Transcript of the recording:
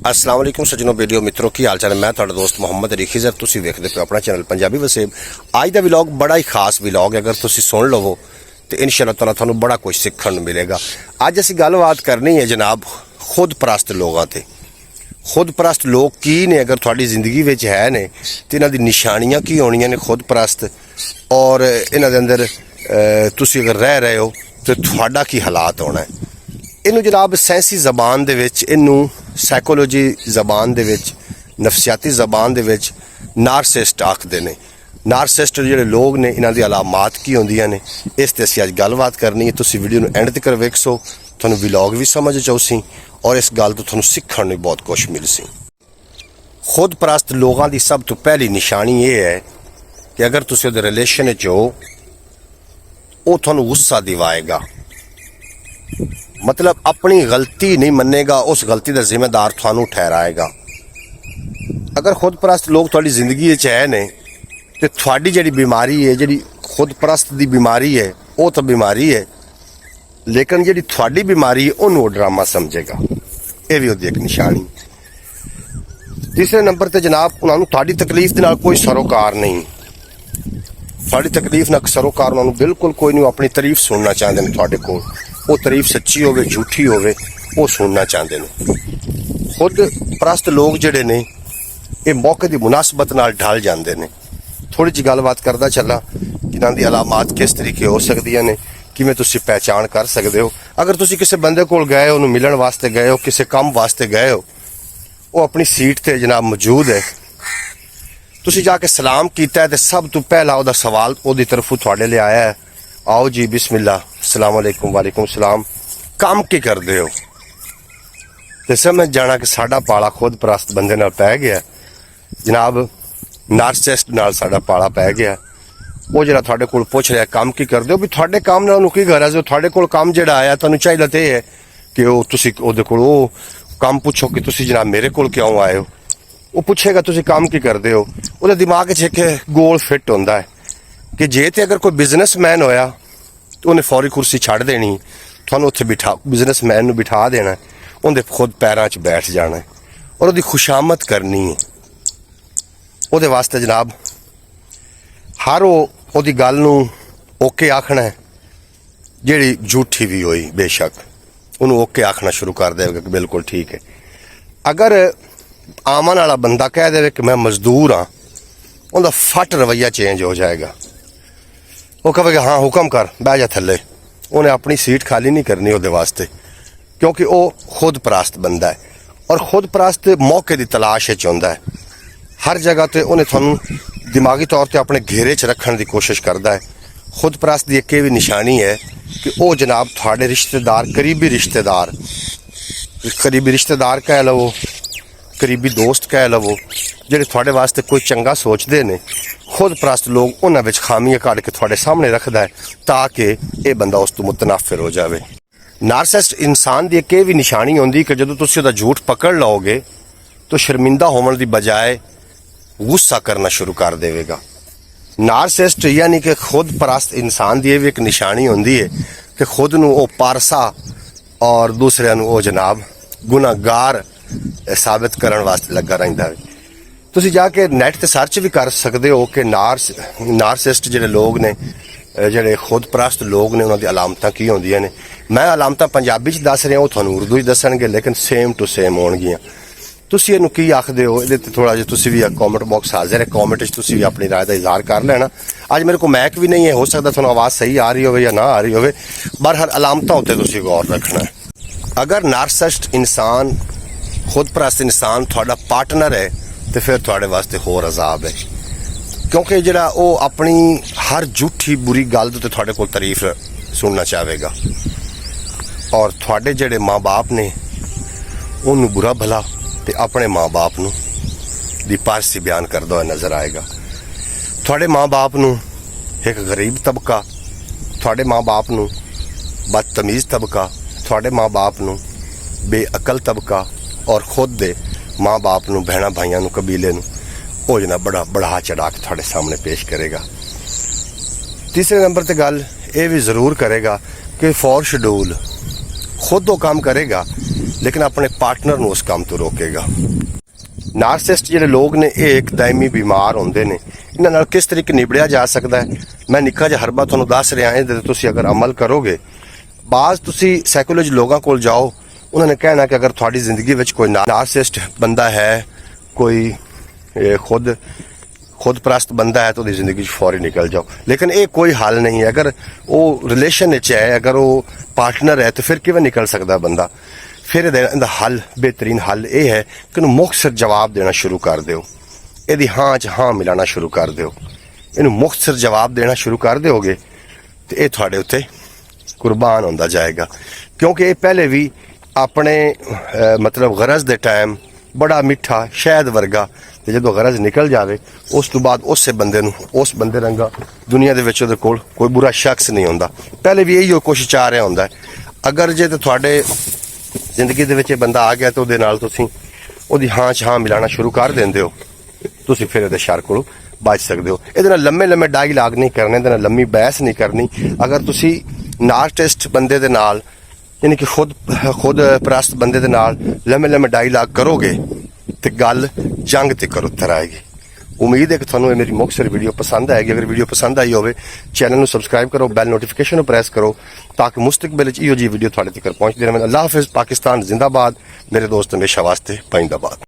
अस्सलाम वालेकुम सज्जनों वीडियो मित्रों की हाल चाल है। मैं तुहाडा दोस्त मुहम्मद अली खिजर, तुसीं वेखदे पिओ अपना चैनल पंजाबी वसेब। अज दा व्लॉग बड़ा ही खास व्लॉग है, अगर तुसीं सुन लवो तो इंशाअल्लाह ताला तुहानूं बड़ा कुछ सीखण नूं मिलेगा। अज असीं गलबात करनी है जनाब खुद परस्त लोगों ते। खुद परस्त लोग की ने, अगर तुहाडी जिंदगी विच है ने तो इन्हां दी निशानियां की होणियां ने खुद परस्त, और इन्हां दे अंदर तुसीं अगर रह रहे हो तो तुहाडा की हालात होना है। इनू जनाब साइंसी जबान दे विच, इनू साइकोलॉजी जबान दे विच, नफसियाती जबान दे विच नारसिस्ट आखदे ने। नारसिस्ट जिहड़े लोग ने इन्हां दी अलामात की होंदियां ने, इस ते असीं अज गलबात करनी है। तुसीं वीडियो नूं एंड तक वेखसो, तुहानूं व्लॉग भी समझ चौसी और इस गल तो तुहानूं सीखण नूं बहुत कुछ मिलसी। खुद परस्त लोगों की सब तो पहली निशानी ये है कि अगर तुसीं उहदे रिलेशन विच हो, वो तुहानूं गुस्सा दिवाएगा, मतलब अपनी गलती नहीं मनेगा, उस गलती का जिम्मेदार थानू ठहराएगा। अगर खुद परस्त लोग थोड़ी जिंदगी है ने तो थोड़ी जी बीमारी है, जी खुद परस्त की बीमारी है, वो तो बीमारी है, लेकिन जी थोड़ी बीमारी है उन्होंने ड्रामा समझेगा। ये भी एक निशानी। तीसरे नंबर पर जनाब उन्होंने थोड़ी तकलीफ के नाल कोई सरोकार नहीं, थोड़ी तकलीफ ना सरोकार उन्होंने बिल्कुल कोई नहीं। अपनी तारीफ सुनना चाहते हैं, थोड़े को वो तारीफ सच्ची होवे झूठी होवे वो सुनना चाहते हैं। खुद परस्त लोग जिहड़े ने ये मौके की मुनासबत नाल ढल जाते हैं। थोड़ी जी गलबात करदा चला कि इन्हां दी अलामात किस तरीके हो सकदियां ने, किवें तुसीं पहचान कर सकदे हो। अगर तुसीं किसी बंदे कोल गए हो, उन्हें मिलण वास्ते गए हो, किसी काम वास्ते गए हो, वो अपनी सीट ते जनाब मौजूद है, तुसीं जाके सलाम कीता है तो सब तो पहला उहदा सवाल उहदी तरफों तुहाडे लिए आया है, आओ जी बिस्मिल्लाह, अस्सलाम वालेकुम, वालेकुम सलाम, काम की करदे हो? ते समझ जाना कि साडा पाला खुद परस्त बंदे नाल पै गया जनाब, नारसिस्ट नाल साडा पाला पै गया। वो जिहड़ा तुहाडे कोल पुछ रहा काम की करदे हो, भी तुहाडे काम नाल उहनूं की गरज है? तुहाडे कोल काम जिहड़ा आया तुहानूं चाहिदा ते है कि वो तुसीं उहदे कोल वो काम पुछो कि तुसीं जनाब मेरे कोल क्यों आए हो। वो पुछेगा तुसीं काम की करदे हो, उहदे दिमाग 'च एक गोल फिट हुंदा है कि जे ते अगर कोई बिजनेसमैन होया तो उन्हें फौरी कुर्सी छड़ देनी, तुहानूं उत्थे बिठा बिजनेसमैन नूं बिठा देना, उहदे खुद पैरां 'च बैठ जाना है और उहदी खुशामद करनी है। उहदे वास्ते जनाब हर उहदी गल नूं ओके आखना है, जिहड़ी झूठी भी होई बेशक उहनूं ओके आखना शुरू कर देगा कि बिल्कुल ठीक है। अगर आमन वाला बंदा कह दे कि मैं मजदूर हाँ, उनका फट रवैया चेंज हो जाएगा। वो कहेगा हाँ हुक्म कर, बह जा थले। उन्हें अपनी सीट खाली नहीं करनी उहदे वास्ते, क्योंकि वो खुद परस्त बंदा है और खुद परस्त मौके की तलाश होंदा है। हर जगह ते उन्हें तुहानूं दिमागी तौर पर अपने घेरे च रखने की कोशिश करता है। खुद परस्त की एक भी निशानी है कि वो जनाब थोड़े रिश्तेदार, करीबी रिश्तेदार कह लवो, करीबी दोस्त कह लवो, जिहड़े थोड़े वास्ते कोई चंगा सोचते ने, खुद परस्त लोग उन्हां विच खामियां कढ के थोड़े सामने रखदा है ताकि ये बंदा उस तो मुतनाफिर हो जाए। नारसिस्ट इंसान की एक भी निशानी होंदी कि जदों तुसीं उहदा झूठ पकड़ लोगे तो शर्मिंदा होने की बजाय गुस्सा करना शुरू कर देवेगा। नारसिस्ट यानी कि खुद परस्त इंसान की भी एक निशानी होंदी है कि खुद नूं वो पारसा और दूसरे नूं वो जनाब गुनाहगार साबित करने वास्ते लगा रहिंदा है। तुसीं जाके नैट ते सर्च भी कर सकते हो कि नारसिस्ट जिहड़े लोग ने, जिहड़े खुद परस्त लोग ने, उन्हां दी अलामतां की होंदियां ने। मैं अलामतां पंजाबी च दस रहा, वो तुहानूं उर्दू च दसणगे, लेकिन सेम टू सेम होणगियां। तुसीं इहनूं की आखदे हो, इहदे ते थोड़ा जिहा तुसीं भी कॉमेंट बॉक्स हाजिर है, कॉमेंट च तुसीं भी अपनी राय का इजहार कर लेना। अज मेरे को मैक भी नहीं है, हो सकता तुहानूं आवाज़ सही आ रही होवे या ना आ रही होवे, बहरहाल अलामतां उत्ते तुसीं गौर रखना है। अगर नारसिस्ट इंसान, खुद परस्त इंसान थोड़ा पार्टनर है तो फिर थोड़े वास्ते होर अजाब है, क्योंकि जिहड़ा वो अपनी हर झूठी बुरी गल तो थोड़े कोल तारीफ सुनना चाहेगा और थोड़े जिहड़े माँ बाप ने उन्होंने बुरा भला ते अपने माँ बाप नूं दी पारसी बयान करदा होया नजर आएगा। थोड़े माँ बाप नूं एक गरीब तबका, थोड़े माँ बाप नूं बदतमीज़ तबका, थोड़े माँ बाप नूं बेअकल तबका और खुद दे माँ बाप नूं, भैणां भाइयां नूं, कबीले नूं वो जना बड़ा बढ़ा चढ़ा के थोड़े सामने पेश करेगा। तीसरे नंबर ते गल ये भी ज़रूर करेगा कि फॉर शेड्यूल खुद वो काम करेगा ਲੇਕਿਨ ਆਪਣੇ ਪਾਰਟਨਰ ਨੂੰ ਉਸ ਕੰਮ ਤੋਂ ਰੋਕੇਗਾ। ਨਾਰਸਿਸਟ ਜਿਹੜੇ ਲੋਕ ਨੇ ਇਹ ਇੱਕ ਦਾਇਮੀ ਬਿਮਾਰ ਹੁੰਦੇ ਨੇ। ਇਹਨਾਂ ਨਾਲ ਕਿਸ ਤਰੀਕੇ ਨਿਬੜਿਆ ਜਾ ਸਕਦਾ ਹੈ, ਮੈਂ ਨਿੱਕਾ ਜਿਹਾ ਹਰਬਾ ਤੁਹਾਨੂੰ ਦੱਸ ਰਿਹਾ, ਇਹਦੇ ਤੇ ਤੁਸੀਂ ਅਗਰ ਅਮਲ ਕਰੋਗੇ, ਬਾਜ਼ ਤੁਸੀਂ ਸਾਈਕੋਲੋਜੀ ਲੋਕਾਂ ਕੋਲ ਜਾਓ, ਉਹਨਾਂ ਨੇ ਕਹਿਣਾ ਕਿ ਅਗਰ ਤੁਹਾਡੀ ਜ਼ਿੰਦਗੀ ਵਿੱਚ ਕੋਈ ਨਾਰਸਿਸਟ ਬੰਦਾ ਹੈ, ਕੋਈ ਖੁਦ ਪ੍ਰਸਤ ਬੰਦਾ ਹੈ, ਤਾਂ ਉਹਦੀ ਜ਼ਿੰਦਗੀ 'ਚ ਫੌਰੀ ਨਿਕਲ ਜਾਓ। ਲੇਕਿਨ ਇਹ ਕੋਈ ਹੱਲ ਨਹੀਂ ਹੈ। ਅਗਰ ਉਹ ਰਿਲੇਸ਼ਨ ਵਿੱਚ ਹੈ, ਅਗਰ ਉਹ ਪਾਰਟਨਰ ਹੈ, ਤਾਂ ਫਿਰ ਕਿਵੇਂ ਨਿਕਲ ਸਕਦਾ ਬੰਦਾ? ਫਿਰ ਇਹਦਾ ਹੱਲ, ਬਿਹਤਰੀਨ ਹੱਲ ਇਹ ਹੈ ਕਿ ਇਹਨੂੰ ਮੁਖਤਸਰ ਜਵਾਬ ਦੇਣਾ ਸ਼ੁਰੂ ਕਰ ਦਿਓ। ਇਹਦੀ ਹਾਂ 'ਚ ਹਾਂ ਮਿਲਾਣਾ ਸ਼ੁਰੂ ਕਰ ਦਿਓ। ਇਹਨੂੰ ਮੁਖਤਸਰ ਜਵਾਬ ਦੇਣਾ ਸ਼ੁਰੂ ਕਰ ਦਿਓਗੇ ਤੇ ਇਹ ਤੁਹਾਡੇ ਉੱਤੇ ਕੁਰਬਾਨ ਹੁੰਦਾ ਜਾਏਗਾ। ਕਿਉਂਕਿ ਇਹ ਪਹਿਲੇ ਵੀ ਆਪਣੇ ਮਤਲਬ ਗਰਜ਼ ਦੇ ਟਾਈਮ ਬੜਾ ਮਿੱਠਾ ਸ਼ਹਿਦ ਵਰਗਾ, ਤੇ ਜਦੋਂ ਗਰਜ਼ ਨਿਕਲ ਜਾਵੇ ਉਸ ਤੋਂ ਬਾਅਦ ਉਸੇ ਬੰਦੇ ਨੂੰ, ਉਸ ਬੰਦੇ ਰੰਗਾ ਦੁਨੀਆ ਦੇ ਵਿੱਚ ਉਹਦੇ ਕੋਲ ਕੋਈ ਬੁਰਾ ਸ਼ਖਸ ਨਹੀਂ ਹੁੰਦਾ। ਪਹਿਲੇ ਵੀ ਇਹੀ ਕੋਸ਼ਿਸ਼ ਚਾਹ ਰਿਹਾ ਹੁੰਦਾ ਹੈ। ਅਗਰ ਜੇ ਤੇ ਤੁਹਾਡੇ ਜ਼ਿੰਦਗੀ ਦੇ ਵਿੱਚ ਇਹ ਬੰਦਾ ਆ ਗਿਆ ਤਾਂ ਉਹਦੇ ਨਾਲ ਤੁਸੀਂ ਉਹਦੀ ਹਾਂ 'ਚ ਹਾਂ ਮਿਲਾਣਾ ਸ਼ੁਰੂ ਕਰ ਦਿੰਦੇ ਹੋ, ਤੁਸੀਂ ਫਿਰ ਇਹਦੇ ਸ਼ਰ ਕੋਲੋਂ ਬਚ ਸਕਦੇ ਹੋ। ਇਹਦੇ ਨਾਲ ਲੰਮੇ ਡਾਇਲਾਗ ਨਹੀਂ ਕਰਨੇ, ਇਹਦੇ ਨਾਲ ਲੰਮੀ ਬਹਿਸ ਨਹੀਂ ਕਰਨੀ। ਅਗਰ ਤੁਸੀਂ ਨਾਰਸਿਸਟ ਬੰਦੇ ਦੇ ਨਾਲ, ਯਾਨੀ ਕਿ ਖੁਦ ਪ੍ਰਸਤ ਬੰਦੇ ਦੇ ਨਾਲ ਲੰਮੇ ਡਾਇਲਾਗ ਕਰੋਗੇ ਤੇ ਗੱਲ ਜੰਗ ਤੇ ਉੱਤਰ ਆਏਗੀ। ਉਮੀਦ ਹੈ ਕਿ ਤੁਹਾਨੂੰ ਇਹ ਮੇਰੀ ਮੁਖਤਸਰ ਵੀਡੀਓ ਪਸੰਦ ਆਏਗੀ। ਅਗਰ ਵੀਡੀਓ ਪਸੰਦ ਆਈ ਹੋਵੇ, ਚੈਨਲ ਨੂੰ ਸਬਸਕ੍ਰਾਈਬ ਕਰੋ, ਬੈਲ ਨੋਟੀਫਿਕੇਸ਼ਨ ਨੂੰ ਪ੍ਰੈਸ ਕਰੋ ਤਾਂ ਕਿ ਮੁਸਤਕਬਲ ਵਿੱਚ ਇਹੋ ਜਿਹੀ ਵੀਡੀਓ ਤੁਹਾਡੇ ਤੱਕ ਪਹੁੰਚਦੀ ਰਹੇ। ਅੱਲਾਹ ਹਾਫਿਜ਼। ਪਾਕਿਸਤਾਨ ਜ਼ਿੰਦਾਬਾਦ। ਮੇਰੇ ਦੋਸਤ ਹਮੇਸ਼ਾ ਵਾਸਤੇ ਪਾਇੰਦਾਬਾਦ।